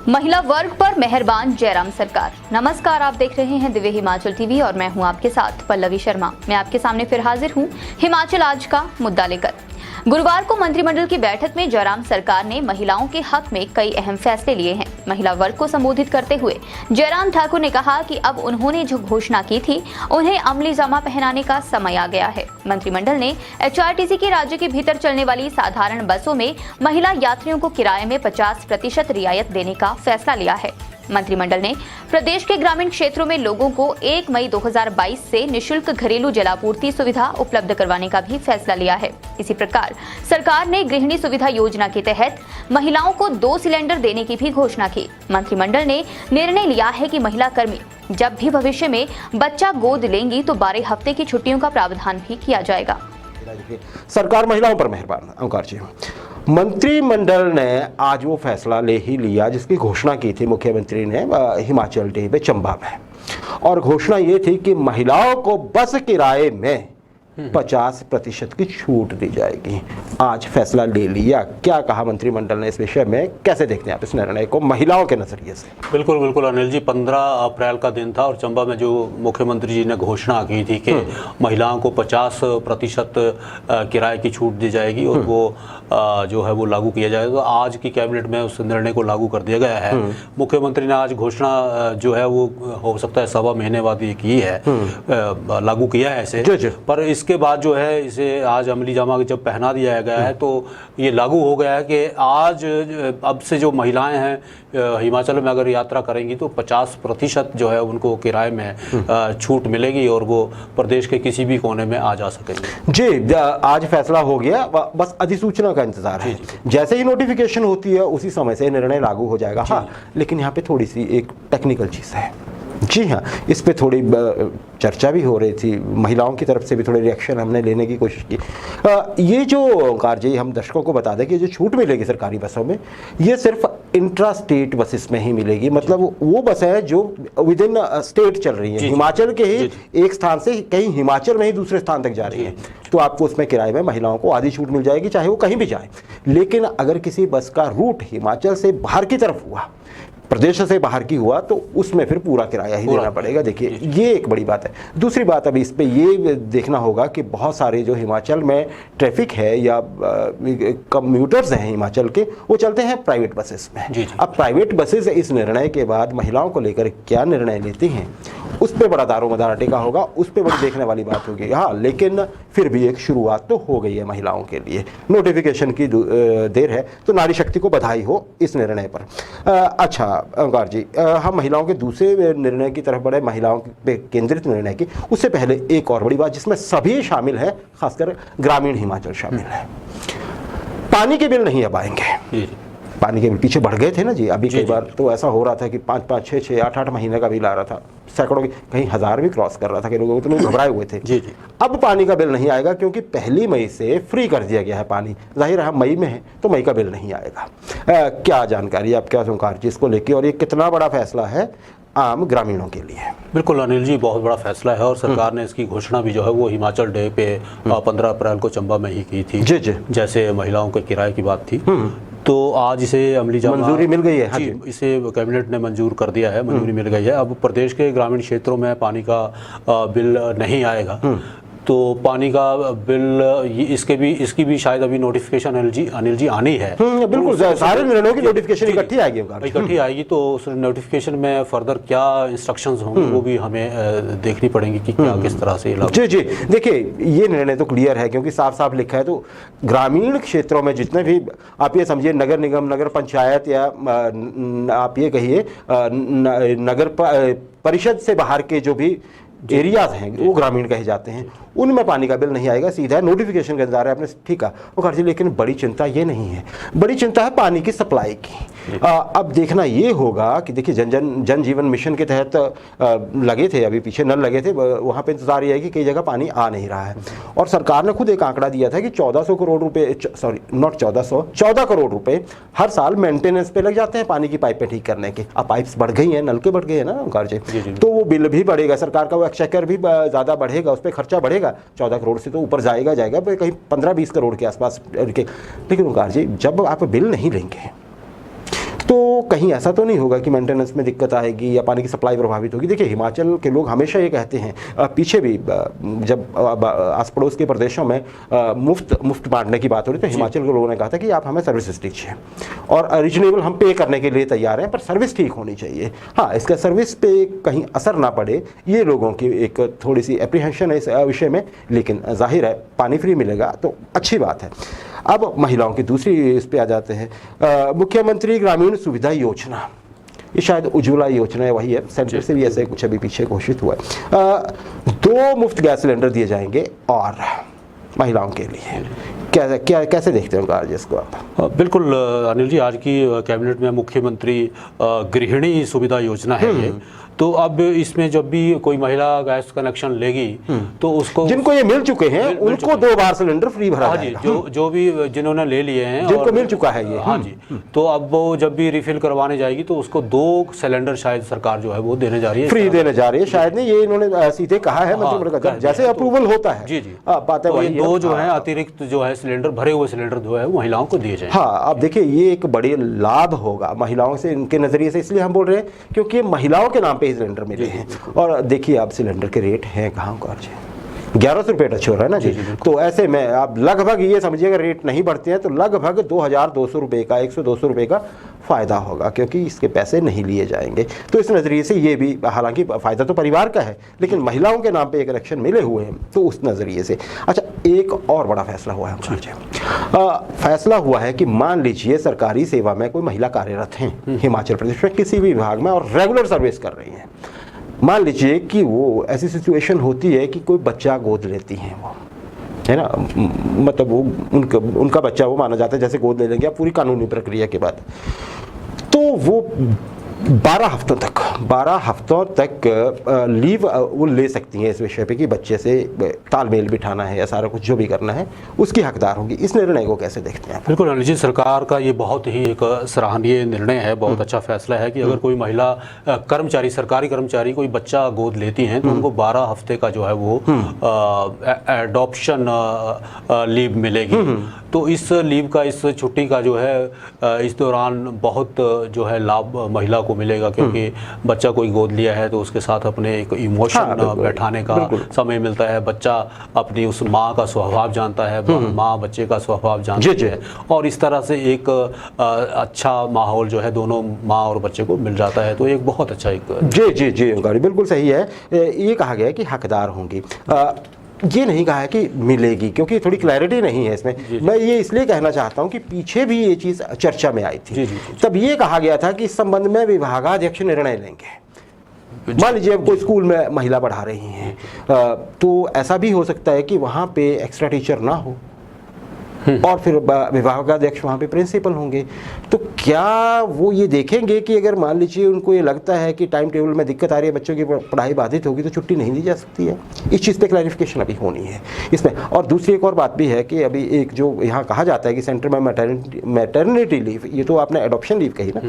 महिला वर्ग पर मेहरबान जयराम सरकार। नमस्कार, आप देख रहे हैं दिव्य हिमाचल टीवी और मैं हूं आपके साथ पल्लवी शर्मा। मैं आपके सामने फिर हाजिर हूं हिमाचल आज का मुद्दा लेकर। गुरुवार को मंत्रिमंडल की बैठक में जयराम सरकार ने महिलाओं के हक में कई अहम फैसले लिए हैं। महिला वर्ग को संबोधित करते हुए जयराम ठाकुर ने कहा कि अब उन्होंने जो घोषणा की थी उन्हें अमली जामा पहनाने का समय आ गया है। मंत्रिमंडल ने एचआरटीसी के राज्य के भीतर चलने वाली साधारण बसों में महिला यात्रियों को किराए में 50% रियायत देने का फैसला लिया है। मंत्रिमंडल ने प्रदेश के ग्रामीण क्षेत्रों में लोगों को 1 मई 2022 से निशुल्क घरेलू जलापूर्ति सुविधा उपलब्ध करवाने का भी फैसला लिया है। इसी प्रकार सरकार ने गृहिणी सुविधा योजना के तहत महिलाओं को 2 सिलेंडर देने की भी घोषणा की। मंत्रिमंडल ने निर्णय लिया है कि महिला कर्मी जब भी भविष्य में बच्चा गोद लेंगी तो 12 हफ्ते की छुट्टियों का प्रावधान भी किया जाएगा। सरकार महिलाओं पर मेहरबान। ओंकार जी, मंत्रिमंडल ने आज वो फैसला ले ही लिया जिसकी घोषणा की थी मुख्यमंत्री ने हिमाचल डे पे चंबा में, और घोषणा ये थी कि महिलाओं को बस किराए में 50% की छूट दी जाएगी। आज फैसला ले लिया। क्या कहा मंत्रिमंडल ने इस विषय में, कैसे देखते हैं आप इस निर्णय को महिलाओं के नजरिए से? बिल्कुल बिल्कुल अनिल जी, 15 अप्रैल का दिन था और चंबा में जो मुख्यमंत्री जी ने घोषणा की थी कि महिलाओं को 50% किराए की छूट दी जाएगी और वो जो है वो लागू किया जाएगा। तो आज की कैबिनेट में उस निर्णय को लागू कर दिया गया है। मुख्यमंत्री ने आज घोषणा जो है वो हो सकता है 1.25 महीने बाद ये की है, लागू किया है इसे, पर इसके बाद जो है इसे आज अमली जामा जब पहना दिया गया है तो ये लागू हो गया है कि आज अब से जो महिलाएं हैं हिमाचल में अगर यात्रा करेंगी तो 50% जो है उनको किराए में छूट मिलेगी और वो प्रदेश के किसी भी कोने में आ जा सकेंगे। जी, आज फैसला हो गया, बस अधिसूचना का इंतजार है। जैसे ही नोटिफिकेशन होती है उसी समय से निर्णय लागू हो जाएगा। हाँ, लेकिन यहाँ पे थोड़ी सी एक टेक्निकल चीज़ है। जी हाँ, इस पे थोड़ी चर्चा भी हो रही थी, महिलाओं की तरफ से भी थोड़े रिएक्शन हमने लेने की कोशिश की। ये जो ओंकार जी, हम दर्शकों को बता दें कि जो छूट मिलेगी सरकारी बसों में, ये सिर्फ इंट्रा स्टेट बसेस में ही मिलेगी। मतलब वो बसें हैं जो विद इन स्टेट चल रही हैं, हिमाचल के ही एक स्थान से कहीं हिमाचल में ही दूसरे स्थान तक जा रही हैं, तो आपको उसमें किराए में महिलाओं को आधी छूट मिल जाएगी, चाहे वो कहीं भी जाए। लेकिन अगर किसी बस का रूट हिमाचल से बाहर की तरफ हुआ, प्रदेश से बाहर की हुआ, तो उसमें फिर पूरा किराया ही देना पड़ेगा। देखिए, ये एक बड़ी बात है। दूसरी बात, अभी इस पे ये देखना होगा कि बहुत सारे जो हिमाचल में ट्रैफिक है या कम्यूटर्स हैं हिमाचल के, वो चलते हैं प्राइवेट बसेस में। अब प्राइवेट बसेस इस निर्णय के बाद महिलाओं को लेकर क्या निर्णय लेती हैं, उस पर बड़ा दारोमदार टेका होगा, उस पर बड़ी देखने वाली बात होगी। हाँ, लेकिन फिर भी एक शुरुआत तो हो गई है महिलाओं के लिए। नोटिफिकेशन की देर है, तो नारी शक्ति को बधाई हो इस निर्णय पर। अच्छा ओंकार जी, हम महिलाओं के दूसरे निर्णय की तरफ बढ़े, महिलाओं पे केंद्रित निर्णय की। उससे पहले एक और बड़ी बात जिसमें सभी शामिल है, खासकर ग्रामीण हिमाचल शामिल है। पानी के बिल नहीं अब आएंगे। पानी के बिल पीछे बढ़ गए थे ना जी, अभी कई बार तो ऐसा हो रहा था कि 5-5, 6-6, 8-8 महीने का बिल आ रहा था, सैकड़ों की, कहीं 1000 भी क्रॉस कर रहा था कि लोग इतने घबराए हुए थे। अब पानी का बिल नहीं आएगा क्योंकि 1 मई से फ्री कर दिया गया है पानी। जाहिर है मई में है तो मई का बिल नहीं आएगा। क्या जानकारी आप, क्या ओंकार जी, इसको लेके, और ये कितना बड़ा फैसला है आम ग्रामीणों के लिए? बिल्कुल अनिल जी, बहुत बड़ा फैसला है और सरकार ने इसकी घोषणा भी जो है वो हिमाचल डे पे 15 अप्रैल को चंबा में ही की थी। जैसे महिलाओं के किराए की बात थी, तो आज इसे अमली जामा मंजूरी मिल गई है। हाँ जी, इसे कैबिनेट ने मंजूर कर दिया है, मंजूरी मिल गई है। अब प्रदेश के ग्रामीण क्षेत्रों में पानी का बिल नहीं आएगा। तो पानी का बिल इसकी भी शायद अभी नोटिफिकेशन अनिल जी आनी है। बिल्कुल, सारे निर्णयों की नोटिफिकेशन इकट्ठी आएगी तो उस नोटिफिकेशन में फर्दर क्या इंस्ट्रक्शंस होंगे वो भी हमें देखनी पड़ेंगी कि क्या किस तरह से। जी, देखिए, ये निर्णय तो क्लियर है क्योंकि साफ साफ लिखा है। तो ग्रामीण क्षेत्रों में जितने भी, आप ये समझिए, नगर निगम, नगर पंचायत, या आप ये कहिए नगर परिषद से बाहर के जो भी एरियाज हैं वो ग्रामीण कहे जाते हैं, उनमें पानी का बिल नहीं आएगा। सीधा नोटिफिकेशन का इंतजार है आपने, ठीक है ओंकार जी। लेकिन बड़ी चिंता ये नहीं है, बड़ी चिंता है पानी की सप्लाई की। अब देखना ये होगा कि देखिए, जन जीवन मिशन के तहत लगे थे, अभी पीछे नल लगे थे, वहाँ पे इंतजार ये है कि कई जगह पानी आ नहीं रहा है। और सरकार ने खुद एक आंकड़ा दिया था कि 1400 करोड़ रुपए, सॉरी नॉट 1400, 14 करोड़ रुपए हर साल मेंटेनेंस पे लग जाते हैं पानी की पाइपें ठीक करने के। अब पाइप्स बढ़ गई हैं, नलके बढ़ गए हैं ना ओंकार जी, तो वो बिल भी बढ़ेगा, सरकार का वो एक्सचेकर भी ज़्यादा बढ़ेगा, उस पर खर्चा बढ़ेगा। 14 करोड़ से तो ऊपर जाएगा कहीं 15-20 करोड़ के आसपास। लेकिन ओंकार जी, जब आप बिल नहीं लेंगे तो कहीं ऐसा तो नहीं होगा कि मेंटेनेंस में दिक्कत आएगी या पानी की सप्लाई प्रभावित होगी। देखिए हिमाचल के लोग हमेशा ये कहते हैं, पीछे भी जब आस पड़ोस के प्रदेशों में मुफ्त बांटने की बात हो रही तो हिमाचल के लोगों ने कहा था कि आप हमें सर्विस दीजिए और रीजनेबल हम पे करने के लिए तैयार हैं, पर सर्विस ठीक होनी चाहिए। हाँ, इसका सर्विस पे कहीं असर ना पड़े, ये लोगों की एक थोड़ी सी एप्रीहेंशन है इस विषय में, लेकिन जाहिर है पानी फ्री मिलेगा तो अच्छी बात है। अब महिलाओं की दूसरी इस पे आ जाते हैं, मुख्यमंत्री ग्रामीण सुविधा योजना, ये शायद उज्ज्वला योजना है, वही है, सेंटर से भी ऐसे कुछ अभी पीछे घोषित हुआ है। 2 मुफ्त गैस सिलेंडर दिए जाएंगे और महिलाओं के लिए कैसे देखते हैं कार्य इसको आप? बिल्कुल अनिल जी, आज की कैबिनेट में मुख्यमंत्री गृहिणी सुविधा योजना है ये। तो अब इसमें जब भी कोई महिला गैस कनेक्शन लेगी तो उसको, जिनको ये मिल चुके हैं उनको 2 बार सिलेंडर फ्री भरा जाएगा। जो भी जिन्होंने ले लिए हैं, जिनको मिल चुका है ये, हाँ जी, तो अब वो जब भी रिफिल करवाने जाएगी तो उसको 2 सिलेंडर शायद सरकार जो है वो देने जा रही है, फ्री देने जा रही है। शायद नहीं, ये इन्होंने सीधे कहा है, मतलब जैसे अप्रूवल होता है। जी जी, बात है वही, 2 जो है अतिरिक्त जो है सिलेंडर, भरे हुए सिलेंडर जो है महिलाओं को दिए जाए। हाँ, अब देखिए ये एक बड़ी लाभ होगा महिलाओं से, इनके नजरिए से, इसलिए हम बोल रहे हैं क्योंकि महिलाओं के नाम पे ही सिलेंडर मिले हैं। और देखिए अब सिलेंडर के रेट हैं कहाँ कार्य, 1100 रुपये टच हो रहा है ना जी। तो ऐसे में आप लगभग ये समझिएगा रेट नहीं बढ़ते हैं तो लगभग 2200 रुपये का, 100-200 रुपये का फ़ायदा होगा, क्योंकि इसके पैसे नहीं लिए जाएंगे। तो इस नज़रिए से ये भी, हालांकि फ़ायदा तो परिवार का है लेकिन महिलाओं के नाम पे एक कनेक्शन मिले हुए हैं, तो उस नज़रिए से। अच्छा, एक और बड़ा फैसला हुआ है, फैसला हुआ है कि मान लीजिए सरकारी सेवा में कोई महिला कार्यरत हैं हिमाचल प्रदेश में किसी भी विभाग में और रेगुलर सर्विस कर रही हैं। मान लीजिए कि वो ऐसी सिचुएशन होती है कि कोई बच्चा गोद लेती हैं, वो है ना, मतलब वो उनका बच्चा वो माना जाता है, जैसे गोद ले लेंगे आप पूरी कानूनी प्रक्रिया के बाद, तो वो 12 हफ्तों तक लीव वो ले सकती हैं इस विषय पे कि बच्चे से तालमेल बिठाना है या सारा कुछ जो भी करना है उसकी हकदार होंगी। इस निर्णय को कैसे देखते हैं? बिल्कुल अनिल जी, सरकार का ये बहुत ही एक सराहनीय निर्णय है, बहुत अच्छा फैसला है कि अगर कोई महिला कर्मचारी, सरकारी कर्मचारी कोई बच्चा गोद लेती हैं तो उनको 12 हफ्ते का जो है वो एडॉप्शन लीव मिलेगी। तो इस लीव का, इस छुट्टी का जो है इस दौरान बहुत जो है लाभ महिला को मिलेगा, क्योंकि बच्चा कोई गोद लिया है तो उसके साथ अपने एक इमोशन बैठाने का समय मिलता है। बच्चा अपनी उस माँ का स्वभाव जानता है, माँ बच्चे का स्वभाव जानती है, और इस तरह से एक अच्छा माहौल जो है दोनों माँ और बच्चे को मिल जाता है। तो एक बहुत अच्छा एक जी बिल्कुल सही है। ये कहा गया है कि हकदार होंगी, ये नहीं कहा है कि मिलेगी, क्योंकि थोड़ी क्लैरिटी नहीं है इसमें। मैं ये इसलिए कहना चाहता हूँ कि पीछे भी ये चीज़ चर्चा में आई थी, तब ये कहा गया था कि इस संबंध में विभागाध्यक्ष निर्णय लेंगे। मान लीजिए अब कोई स्कूल में महिला पढ़ा रही हैं तो ऐसा भी हो सकता है कि वहाँ पे एक्स्ट्रा टीचर ना हो और फिर विभागाध्यक्ष वहाँ पे प्रिंसिपल होंगे, तो क्या वो ये देखेंगे कि अगर मान लीजिए उनको ये लगता है कि टाइम टेबल में दिक्कत आ रही है, बच्चों की पढ़ाई बाधित होगी, तो छुट्टी नहीं दी जा सकती है? इस चीज़ पे क्लैरिफिकेशन अभी होनी है इसमें। और दूसरी एक और बात भी है कि अभी एक जो यहाँ कहा जाता है कि सेंटर में मैटरनिटी लीव, ये तो आपने एडॉप्शन लीव कही ना,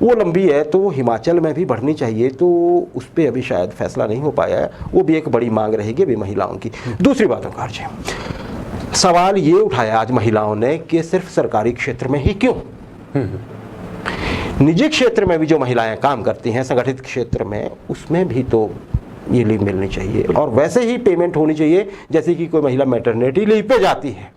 वो लंबी है तो हिमाचल में भी बढ़नी चाहिए, तो उस पर अभी शायद फैसला नहीं हो पाया है। वो भी एक बड़ी मांग रहेगी अभी महिलाओं की। दूसरी बातों का सवाल ये उठाया आज महिलाओं ने कि सिर्फ सरकारी क्षेत्र में ही क्यों, निजी क्षेत्र में भी जो महिलाएं काम करती हैं संगठित क्षेत्र में, उसमें भी तो ये लीव मिलनी चाहिए और वैसे ही पेमेंट होनी चाहिए जैसे कि कोई महिला मैटरनिटी लीव पे जाती है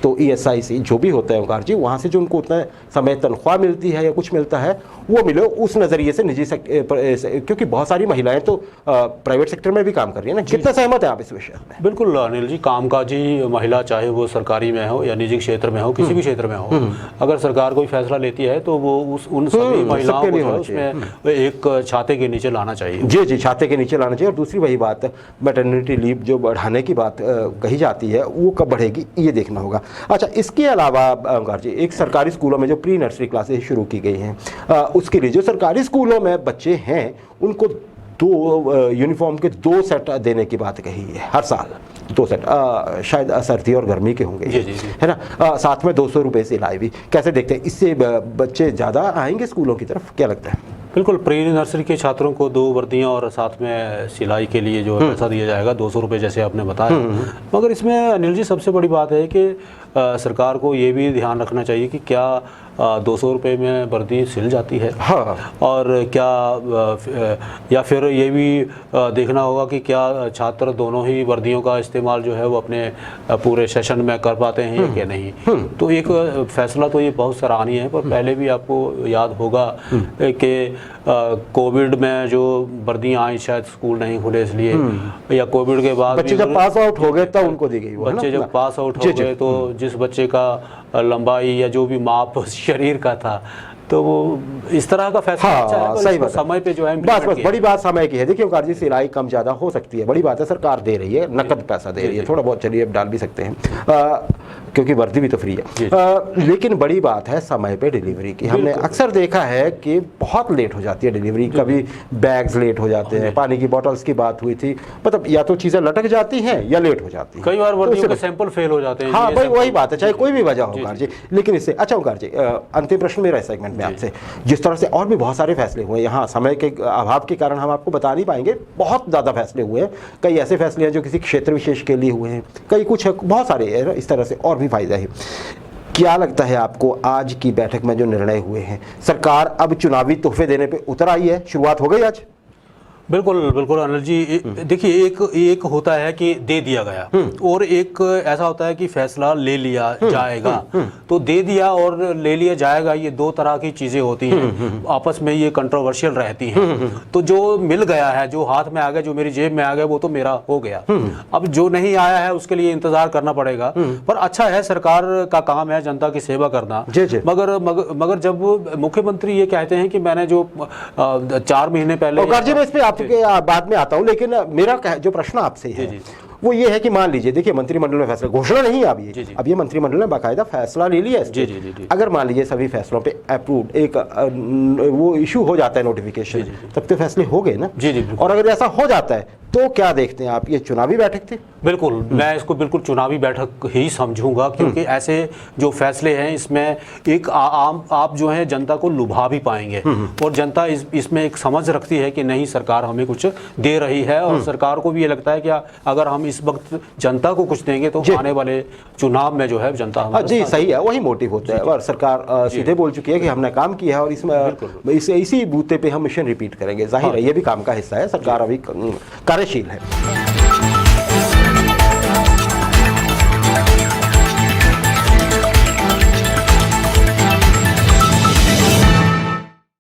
तो ESIC जो भी होता है ओंकार जी, वहाँ से जो उनको उतना समय तनख्वाह मिलती है या कुछ मिलता है वो मिले, उस नज़रिए से निजी क्योंकि बहुत सारी महिलाएं तो प्राइवेट सेक्टर में भी काम कर रही है ना। कितना सहमत है आप इस विषय में? बिल्कुल अनिल जी, कामकाजी महिला चाहे वो सरकारी में हो या निजी क्षेत्र में हो, किसी भी क्षेत्र में हो, अगर सरकार कोई फैसला लेती है तो वो उन सभी महिलाओं को उसमें एक छाते के नीचे लाना चाहिए। जी, छाते के नीचे लाना चाहिए। और दूसरी वही बात, मैटरनिटी लीव जो बढ़ाने की बात कही जाती है वो कब बढ़ेगी ये देखना होगा। अच्छा, इसके अलावा ओंकार जी, एक सरकारी स्कूलों में जो प्री नर्सरी क्लासेस शुरू की गई हैं, उसके लिए जो सरकारी स्कूलों में बच्चे हैं उनको 2 यूनिफॉर्म के 2 सेट देने की बात कही है, हर साल 2 सेट, शायद सर्दी और गर्मी के होंगे, है ना, साथ में 200 रुपये सिलाई भी। कैसे देखते हैं, इससे बच्चे ज़्यादा आएंगे स्कूलों की तरफ, क्या लगता है? बिल्कुल, प्री नर्सरी के छात्रों को 2 वर्दियाँ और साथ में सिलाई के लिए जो पैसा दिया जाएगा 200 रुपये जैसे आपने बताया। मगर इसमें अनिल जी सबसे बड़ी बात है कि सरकार को ये भी ध्यान रखना चाहिए कि क्या 200 रुपये में वर्दी सिल जाती है। हाँ। और क्या या फिर ये भी देखना होगा कि क्या छात्र दोनों ही वर्दियों का इस्तेमाल जो है वो अपने पूरे सेशन में कर पाते हैं या क्या नहीं। तो एक फैसला तो ये बहुत सराहनीय है, पर पहले भी आपको याद होगा कि कोविड में जो वर्दियाँ आई, शायद स्कूल नहीं खुले इसलिए, या कोविड के बाद बच्चे जब पास आउट हो गए तब उनको दी गई वो, बच्चे जब पास आउट हो गए तो जिस बच्चे का लंबाई या जो भी माप शरीर का था, तो वो इस तरह का फैसला अच्छा है, सही बात, समय पे जो है बस बड़ी बात समय की है। देखिए ओंकार जी, सिलाई कम ज़्यादा हो सकती है, बड़ी बात है सरकार दे रही है, नकद पैसा दे रही है, थोड़ा बहुत चलिए अब डाल भी सकते हैं क्योंकि वर्दी भी तो फ्री है। लेकिन बड़ी बात है समय पे डिलीवरी की। हमने अक्सर देखा है कि बहुत लेट हो जाती है डिलीवरी, कभी बैग्स लेट हो जाते हैं, पानी की बोतल्स की बात हुई थी, मतलब या तो चीज़ें लटक जाती हैं या लेट हो जाती हैं, कई बार वर्दियों के सैंपल फेल हो जाते हैं। हाँ भाई, वही बात है, चाहे कोई भी वजह हो ओंकार जी। लेकिन इससे अच्छा ओंकार जी, अंतिम प्रश्न मेरा इस सेगमेंट में आपसे, जिस तरह से और भी बहुत सारे फैसले हुए यहाँ, समय के अभाव के कारण हम आपको बता नहीं पाएंगे, बहुत ज़्यादा फैसले हुए हैं। कई ऐसे फैसले हैं जो किसी क्षेत्र विशेष के लिए हुए हैं, कई कुछ बहुत सारे इस तरह से और भी फायदा है। क्या लगता है आपको आज की बैठक में जो निर्णय हुए हैं, सरकार अब चुनावी तोहफे देने पे उतर आई है, शुरुआत हो गई आज? बिल्कुल बिल्कुल अनिल जी, देखिए एक होता है कि दे दिया गया, और एक ऐसा होता है कि फैसला ले लिया जाएगा। तो दे दिया और ले लिया जाएगा, ये दो तरह की चीज़ें होती हैं, आपस में ये कंट्रोवर्शियल रहती हैं। तो जो मिल गया है, जो हाथ में आ गया, जो मेरी जेब में आ गया, वो तो मेरा हो गया। अब जो नहीं आया है उसके लिए इंतजार करना पड़ेगा। पर अच्छा है, सरकार का काम है जनता की सेवा करना। मगर जब मुख्यमंत्री ये कहते हैं कि मैंने जो 4 महीने पहले के बाद में आता हूं, लेकिन मेरा जो प्रश्न आपसे है वो ये है कि मान लीजिए, देखिए मंत्रिमंडल में फैसला, घोषणा नहीं है अब ये मंत्रिमंडल ने बाकायदा फैसला ले लिया है। अगर मान लीजिए सभी फैसलों पे अप्रूव्ड एक वो इशू हो जाता है नोटिफिकेशन, तब तो फैसले हो गए ना। और अगर ऐसा हो जाता है तो क्या देखते हैं आप, ये चुनावी बैठक थी? बिल्कुल, मैं इसको बिल्कुल चुनावी बैठक ही समझूंगा, क्योंकि ऐसे जो फैसले हैं इसमें एक आम आप जो है जनता को लुभा भी पाएंगे, और जनता इसमें एक समझ रखती है कि नहीं, सरकार हमें कुछ दे रही है, और सरकार को भी ये लगता है कि अगर हम इस वक्त जनता को कुछ देंगे तो आने वाले चुनाव में जो है जनता जी सही है, वही मोटिव होता है। और सरकार सीधे बोल चुकी है कि हमने काम किया है और इसमें इसी बूते पे हम मिशन रिपीट करेंगे। जाहिर है ये भी काम का हिस्सा है, सरकार अभी कार्यशील है।